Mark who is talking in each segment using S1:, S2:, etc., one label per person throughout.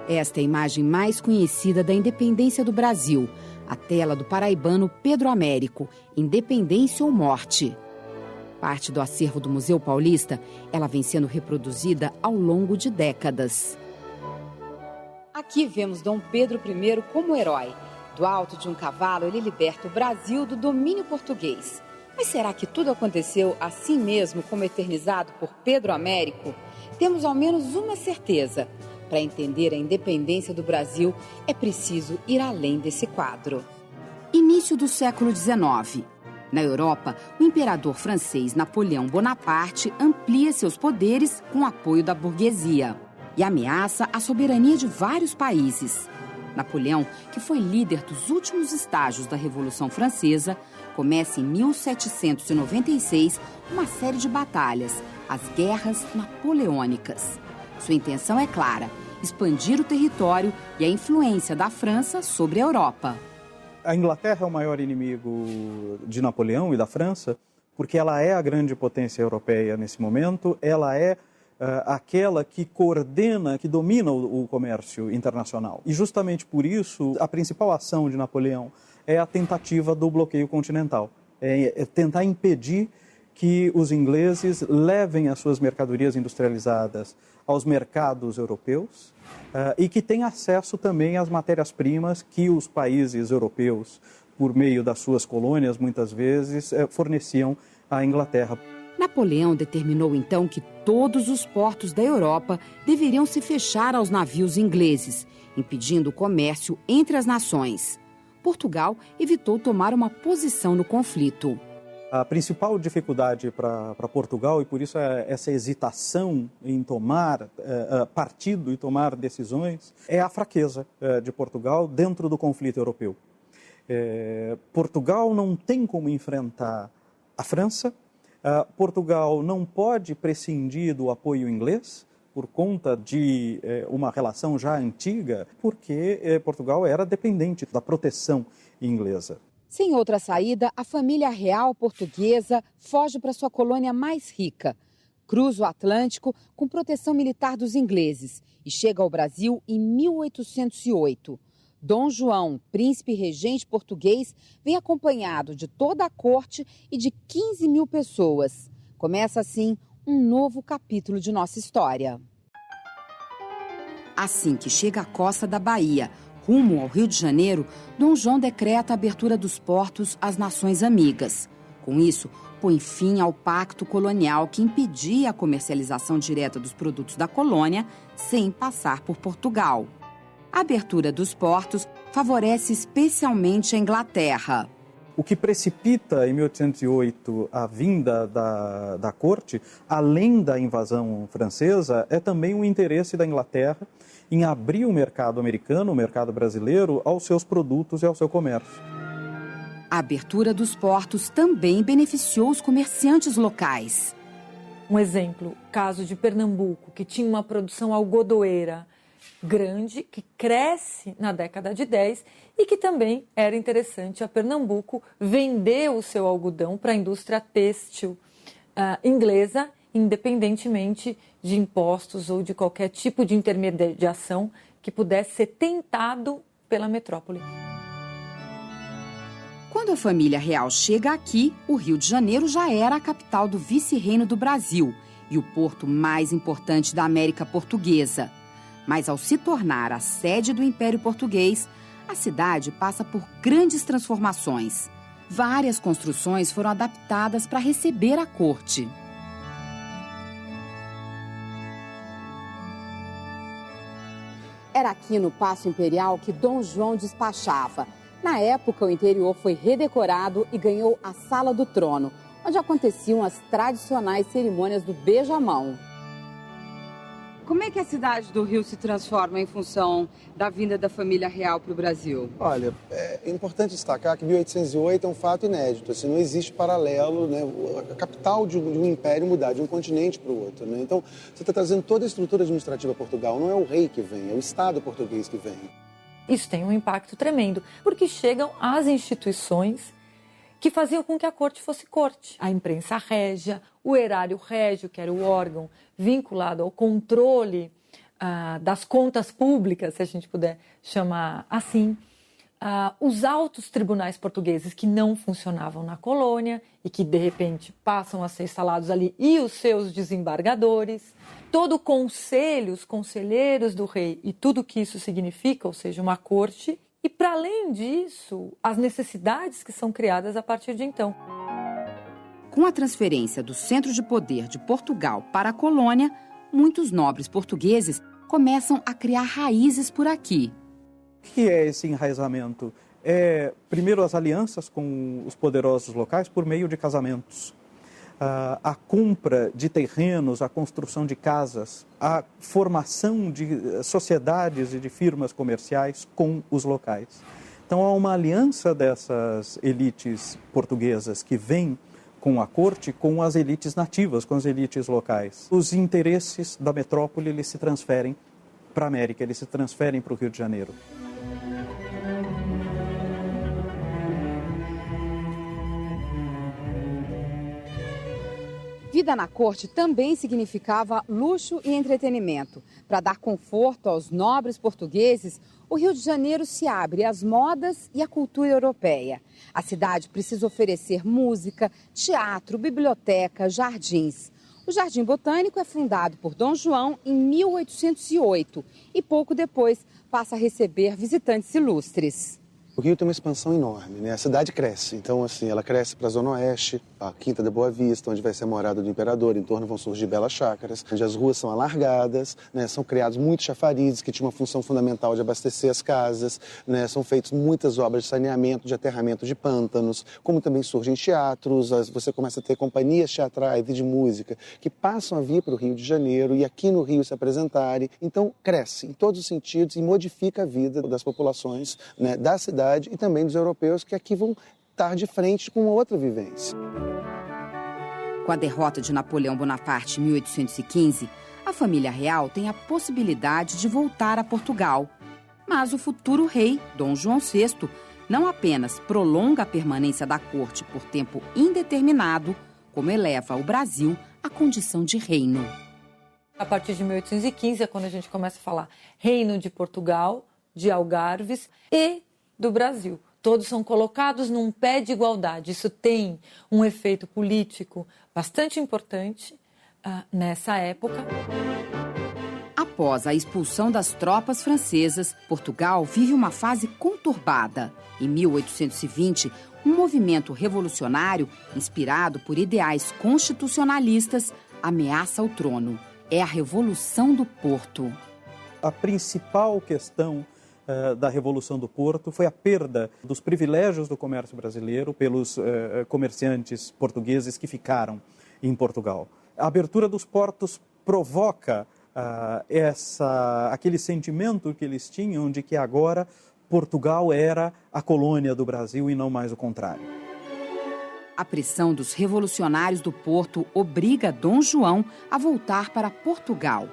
S1: Esta é a imagem mais conhecida da independência do Brasil. A tela do paraibano Pedro Américo, Independência ou Morte. Parte do acervo do Museu Paulista, ela vem sendo reproduzida ao longo de décadas. Aqui vemos Dom Pedro I como herói. Do alto de um cavalo, ele liberta o Brasil do domínio português. Mas será que tudo aconteceu assim mesmo, como eternizado por Pedro Américo? Temos ao menos uma certeza. Para entender a independência do Brasil, é preciso ir além desse quadro. Início do século XIX. Na Europa, o imperador francês Napoleão Bonaparte amplia seus poderes com o apoio da burguesia e ameaça a soberania de vários países. Napoleão, que foi líder dos últimos estágios da Revolução Francesa, começa em 1796 uma série de batalhas, as Guerras Napoleônicas. Sua intenção é clara: expandir o território e a influência da França sobre a Europa.
S2: A Inglaterra é o maior inimigo de Napoleão e da França, porque ela é a grande potência europeia nesse momento, ela é aquela que coordena, que domina o comércio internacional. E justamente por isso, a principal ação de Napoleão é a tentativa do bloqueio continental. É tentar impedir que os ingleses levem as suas mercadorias industrializadas aos mercados europeus e que tenham acesso também às matérias-primas que os países europeus, por meio das suas colônias, muitas vezes, forneciam à Inglaterra.
S1: Napoleão determinou então que todos os portos da Europa deveriam se fechar aos navios ingleses, impedindo o comércio entre as nações. Portugal evitou tomar uma posição no conflito.
S2: A principal dificuldade para Portugal, e por isso essa hesitação em tomar partido e tomar decisões, é a fraqueza de Portugal dentro do conflito europeu. Portugal não tem como enfrentar a França. Portugal não pode prescindir do apoio inglês por conta de uma relação já antiga, porque Portugal era dependente da proteção inglesa.
S1: Sem outra saída, a família real portuguesa foge para sua colônia mais rica. Cruza o Atlântico com proteção militar dos ingleses e chega ao Brasil em 1808. Dom João, príncipe regente português, vem acompanhado de toda a corte e de 15 mil pessoas. Começa assim um novo capítulo de nossa história. Assim que chega à costa da Bahia, rumo ao Rio de Janeiro, Dom João decreta a abertura dos portos às nações amigas. Com isso, põe fim ao pacto colonial que impedia a comercialização direta dos produtos da colônia sem passar por Portugal. A abertura dos portos favorece especialmente a Inglaterra.
S2: O que precipita, em 1808, a vinda da corte, além da invasão francesa, é também o interesse da Inglaterra em abrir o mercado americano, o mercado brasileiro, aos seus produtos e ao seu comércio.
S1: A abertura dos portos também beneficiou os comerciantes locais.
S3: Um exemplo, o caso de Pernambuco, que tinha uma produção algodoeira grande, que cresce na década de 10 e que também era interessante a Pernambuco vender o seu algodão para a indústria têxtil inglesa, independentemente de impostos ou de qualquer tipo de intermediação que pudesse ser tentado pela metrópole.
S1: Quando a família real chega aqui, o Rio de Janeiro já era a capital do vice-reino do Brasil e o porto mais importante da América Portuguesa. Mas ao se tornar a sede do Império Português, a cidade passa por grandes transformações. Várias construções foram adaptadas para receber a corte. Era aqui no Paço Imperial que Dom João despachava. Na época, o interior foi redecorado e ganhou a Sala do Trono, onde aconteciam as tradicionais cerimônias do beijamão. Como é que a cidade do Rio se transforma em função da vinda da família real para o Brasil?
S4: Olha, é importante destacar que 1808 é um fato inédito, assim, não existe paralelo, né, a capital de um império mudar de um continente para o outro. Né? Então, você está trazendo toda a estrutura administrativa a Portugal, não é o rei que vem, é o Estado português que vem.
S3: Isso tem um impacto tremendo, porque chegam as instituições que faziam com que a corte fosse corte. A imprensa régia, o erário régio, que era o órgão vinculado ao controle das contas públicas, se a gente puder chamar assim, os altos tribunais portugueses que não funcionavam na colônia e que, de repente, passam a ser instalados ali, e os seus desembargadores, todo o conselho, os conselheiros do rei e tudo que isso significa, ou seja, uma corte, e, para além disso, as necessidades que são criadas a partir de então.
S1: Com a transferência do centro de poder de Portugal para a colônia, muitos nobres portugueses começam a criar raízes por aqui.
S2: O que é esse enraizamento? Primeiro, as alianças com os poderosos locais por meio de casamentos. A compra de terrenos, a construção de casas, a formação de sociedades e de firmas comerciais com os locais. Então, há uma aliança dessas elites portuguesas que vêm com a corte, com as elites nativas, com as elites locais. Os interesses da metrópole eles se transferem para a América, eles se transferem para o Rio de Janeiro.
S1: Vida na corte também significava luxo e entretenimento. Para dar conforto aos nobres portugueses, o Rio de Janeiro se abre às modas e à cultura europeia. A cidade precisa oferecer música, teatro, biblioteca, jardins. O Jardim Botânico é fundado por Dom João em 1808 e pouco depois passa a receber visitantes ilustres.
S4: O Rio tem uma expansão enorme, né? A cidade cresce, então assim, ela cresce para a Zona Oeste, a Quinta da Boa Vista, onde vai ser a morada do imperador, em torno vão surgir belas chácaras, onde as ruas são alargadas, né? São criados muitos chafarizes que tinham uma função fundamental de abastecer as casas, né? São feitas muitas obras de saneamento, de aterramento de pântanos, como também surgem teatros, você começa a ter companhias teatrais e de música que passam a vir para o Rio de Janeiro e aqui no Rio se apresentarem, então cresce em todos os sentidos e modifica a vida das populações, né? Da cidade e também dos europeus que aqui vão estar de frente com uma outra vivência.
S1: Com a derrota de Napoleão Bonaparte em 1815, a família real tem a possibilidade de voltar a Portugal. Mas o futuro rei, Dom João VI, não apenas prolonga a permanência da corte por tempo indeterminado, como eleva o Brasil à condição de reino.
S3: A partir de 1815 é quando a gente começa a falar Reino de Portugal, de Algarves e do Brasil. Todos são colocados num pé de igualdade. Isso tem um efeito político bastante importante nessa época.
S1: Após a expulsão das tropas francesas, Portugal vive uma fase conturbada. Em 1820, um movimento revolucionário, inspirado por ideais constitucionalistas, ameaça o trono. É a Revolução do Porto.
S2: A principal questão da Revolução do Porto foi a perda dos privilégios do comércio brasileiro pelos comerciantes portugueses que ficaram em Portugal. A abertura dos portos provoca aquele sentimento que eles tinham de que agora Portugal era a colônia do Brasil e não mais o contrário.
S1: A pressão dos revolucionários do Porto obriga Dom João a voltar para Portugal.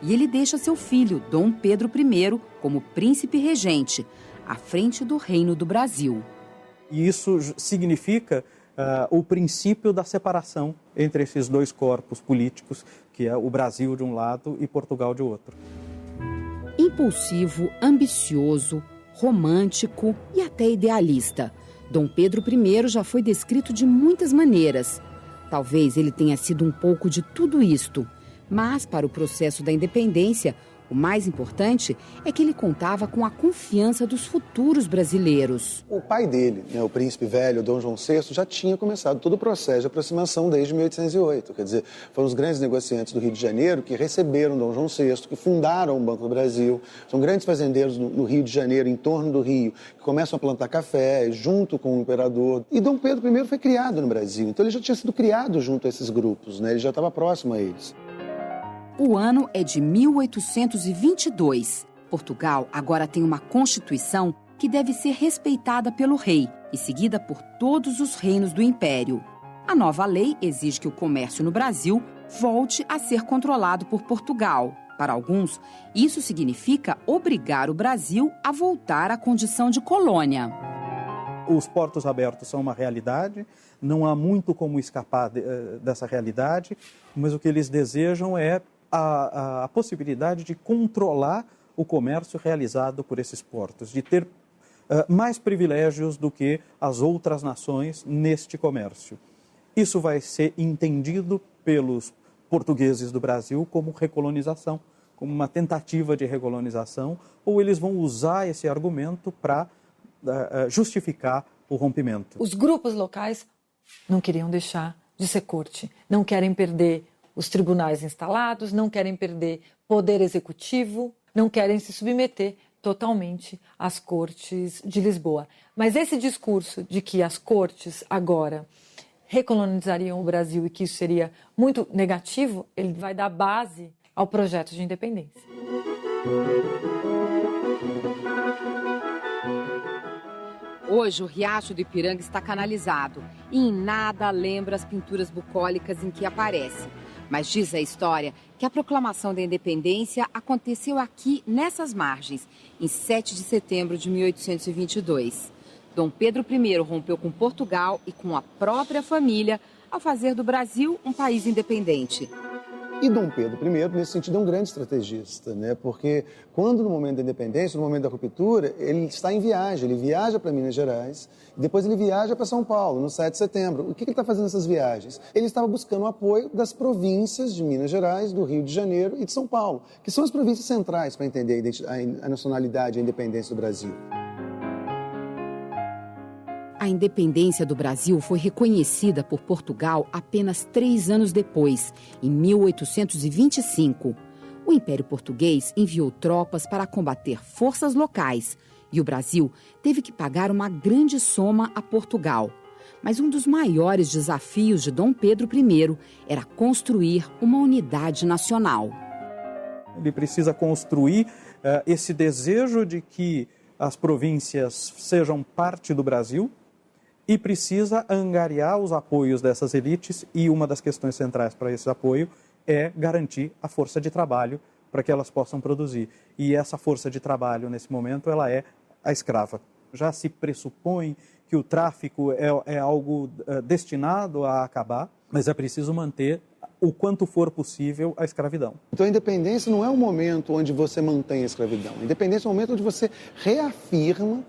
S1: E ele deixa seu filho, Dom Pedro I, como príncipe regente, à frente do Reino do Brasil.
S2: E isso significa o princípio da separação entre esses dois corpos políticos, que é o Brasil de um lado e Portugal de outro.
S1: Impulsivo, ambicioso, romântico e até idealista, Dom Pedro I já foi descrito de muitas maneiras. Talvez ele tenha sido um pouco de tudo isto. Mas, para o processo da independência, o mais importante é que ele contava com a confiança dos futuros brasileiros.
S4: O pai dele, né, o príncipe velho, Dom João VI, já tinha começado todo o processo de aproximação desde 1808. Quer dizer, foram os grandes negociantes do Rio de Janeiro que receberam Dom João VI, que fundaram o Banco do Brasil. São grandes fazendeiros no Rio de Janeiro, em torno do Rio, que começam a plantar café junto com o imperador. E Dom Pedro I foi criado no Brasil, então ele já tinha sido criado junto a esses grupos, né? Ele já estava próximo a eles.
S1: O ano é de 1822. Portugal agora tem uma Constituição que deve ser respeitada pelo rei e seguida por todos os reinos do Império. A nova lei exige que o comércio no Brasil volte a ser controlado por Portugal. Para alguns, isso significa obrigar o Brasil a voltar à condição de colônia.
S2: Os portos abertos são uma realidade, não há muito como escapar dessa realidade, mas o que eles desejam é a possibilidade de controlar o comércio realizado por esses portos, de ter mais privilégios do que as outras nações neste comércio. Isso vai ser entendido pelos portugueses do Brasil como recolonização, como uma tentativa de recolonização, ou eles vão usar esse argumento para justificar o rompimento.
S3: Os grupos locais não queriam deixar de ser corte, não querem perder os tribunais instalados, não querem perder poder executivo, não querem se submeter totalmente às cortes de Lisboa. Mas esse discurso de que as cortes agora recolonizariam o Brasil e que isso seria muito negativo, ele vai dar base ao projeto de independência.
S1: Hoje, o Riacho do Ipiranga está canalizado e em nada lembra as pinturas bucólicas em que aparece. Mas diz a história que a proclamação da independência aconteceu aqui, nessas margens, em 7 de setembro de 1822. Dom Pedro I rompeu com Portugal e com a própria família ao fazer do Brasil um país independente.
S4: E Dom Pedro I, nesse sentido, é um grande estrategista, né? Porque quando no momento da independência, no momento da ruptura, ele está em viagem, ele viaja para Minas Gerais, e depois ele viaja para São Paulo, no 7 de setembro. O que ele está fazendo nessas viagens? Ele estava buscando o apoio das províncias de Minas Gerais, do Rio de Janeiro e de São Paulo, que são as províncias centrais para entender a nacionalidade e a independência do Brasil.
S1: A independência do Brasil foi reconhecida por Portugal apenas 3 anos depois, em 1825. O Império Português enviou tropas para combater forças locais e o Brasil teve que pagar uma grande soma a Portugal. Mas um dos maiores desafios de Dom Pedro I era construir uma unidade nacional.
S2: Ele precisa construir esse desejo de que as províncias sejam parte do Brasil, e precisa angariar os apoios dessas elites, e uma das questões centrais para esse apoio é garantir a força de trabalho para que elas possam produzir. E essa força de trabalho, nesse momento, ela é a escrava. Já se pressupõe que o tráfico é algo destinado a acabar, mas é preciso manter o quanto for possível a escravidão.
S4: Então a independência não é um momento onde você mantém a escravidão. A independência é um momento onde você reafirma,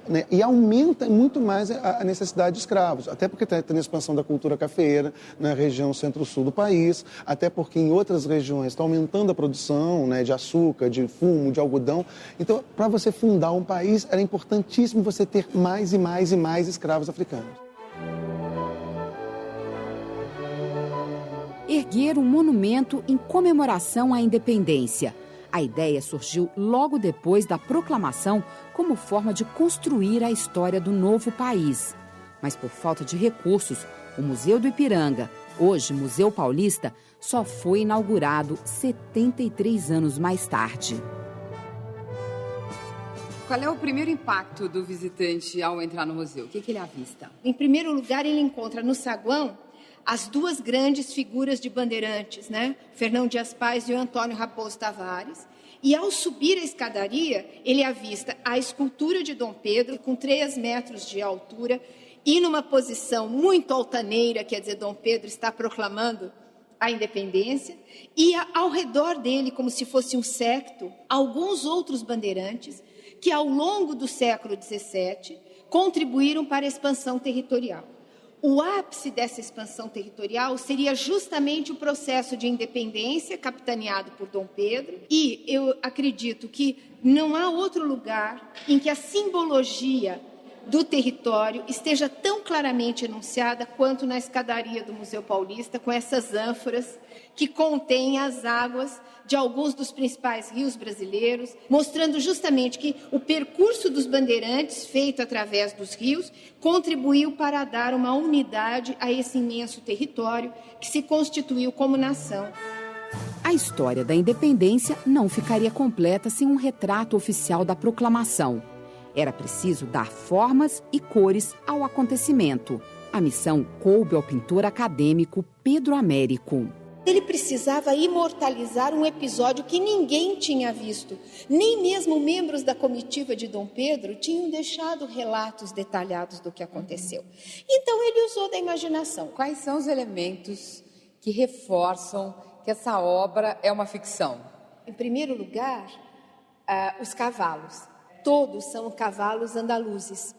S4: né, e aumenta muito mais a necessidade de escravos, até porque está tendo a expansão da cultura cafeeira na região centro-sul do país, até porque em outras regiões está aumentando a produção, né, de açúcar, de fumo, de algodão. Então, para você fundar um país, era importantíssimo você ter mais e mais e mais escravos africanos.
S1: Erguer um monumento em comemoração à independência. A ideia surgiu logo depois da proclamação como forma de construir a história do novo país. Mas por falta de recursos, o Museu do Ipiranga, hoje Museu Paulista, só foi inaugurado 73 anos mais tarde. Qual é o primeiro impacto do visitante ao entrar no museu? O que ele avista?
S5: Em primeiro lugar, ele encontra no saguão as duas grandes figuras de bandeirantes, né? Fernão Dias Pais e o Antônio Raposo Tavares. E ao subir a escadaria, ele avista a escultura de Dom Pedro, com 3 metros de altura, e numa posição muito altaneira, quer dizer, Dom Pedro está proclamando a independência, e ao redor dele, como se fosse um séquito, alguns outros bandeirantes, que ao longo do século XVII contribuíram para a expansão territorial. O ápice dessa expansão territorial seria justamente o processo de independência capitaneado por Dom Pedro, e eu acredito que não há outro lugar em que a simbologia do território esteja tão claramente enunciada quanto na escadaria do Museu Paulista, com essas ânforas que contêm as águas de alguns dos principais rios brasileiros, mostrando justamente que o percurso dos bandeirantes, feito através dos rios, contribuiu para dar uma unidade a esse imenso território que se constituiu como nação.
S1: A história da independência não ficaria completa sem um retrato oficial da proclamação. Era preciso dar formas e cores ao acontecimento. A missão coube ao pintor acadêmico Pedro Américo.
S5: Ele precisava imortalizar um episódio que ninguém tinha visto. Nem mesmo membros da comitiva de Dom Pedro tinham deixado relatos detalhados do que aconteceu. Então ele usou da imaginação.
S1: Quais são os elementos que reforçam que essa obra é uma ficção?
S5: Em primeiro lugar, os cavalos. Todos são cavalos andaluzes.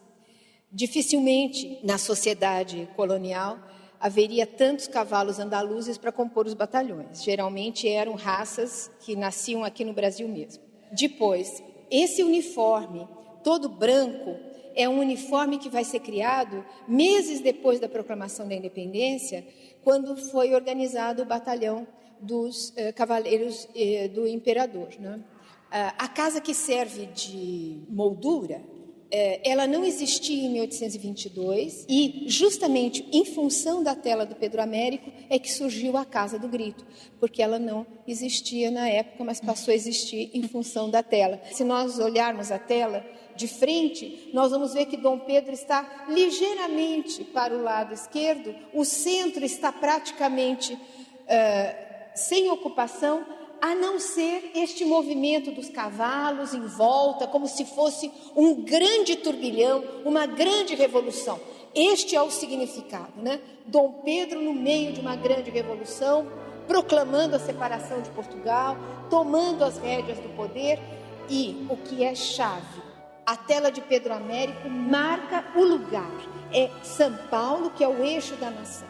S5: Dificilmente, na sociedade colonial, haveria tantos cavalos andaluzes para compor os batalhões. Geralmente eram raças que nasciam aqui no Brasil mesmo. Depois, esse uniforme, todo branco, é um uniforme que vai ser criado meses depois da proclamação da independência, quando foi organizado o batalhão dos cavaleiros do imperador, né? A casa que serve de moldura, ela não existia em 1822 e justamente em função da tela do Pedro Américo é que surgiu a Casa do Grito, porque ela não existia na época, mas passou a existir em função da tela. Se nós olharmos a tela de frente, nós vamos ver que Dom Pedro está ligeiramente para o lado esquerdo, o centro está praticamente sem ocupação, a não ser este movimento dos cavalos em volta, como se fosse um grande turbilhão, uma grande revolução. Este é o significado, né? Dom Pedro no meio de uma grande revolução, proclamando a separação de Portugal, tomando as rédeas do poder e, o que é chave, a tela de Pedro Américo marca o lugar. É São Paulo que é o eixo da nação.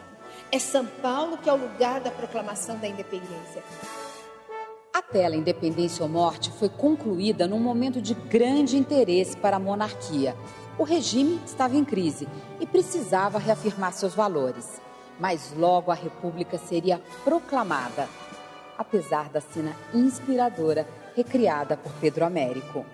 S5: É São Paulo que é o lugar da proclamação da independência.
S1: A tela Independência ou Morte foi concluída num momento de grande interesse para a monarquia. O regime estava em crise e precisava reafirmar seus valores. Mas logo a República seria proclamada, apesar da cena inspiradora recriada por Pedro Américo.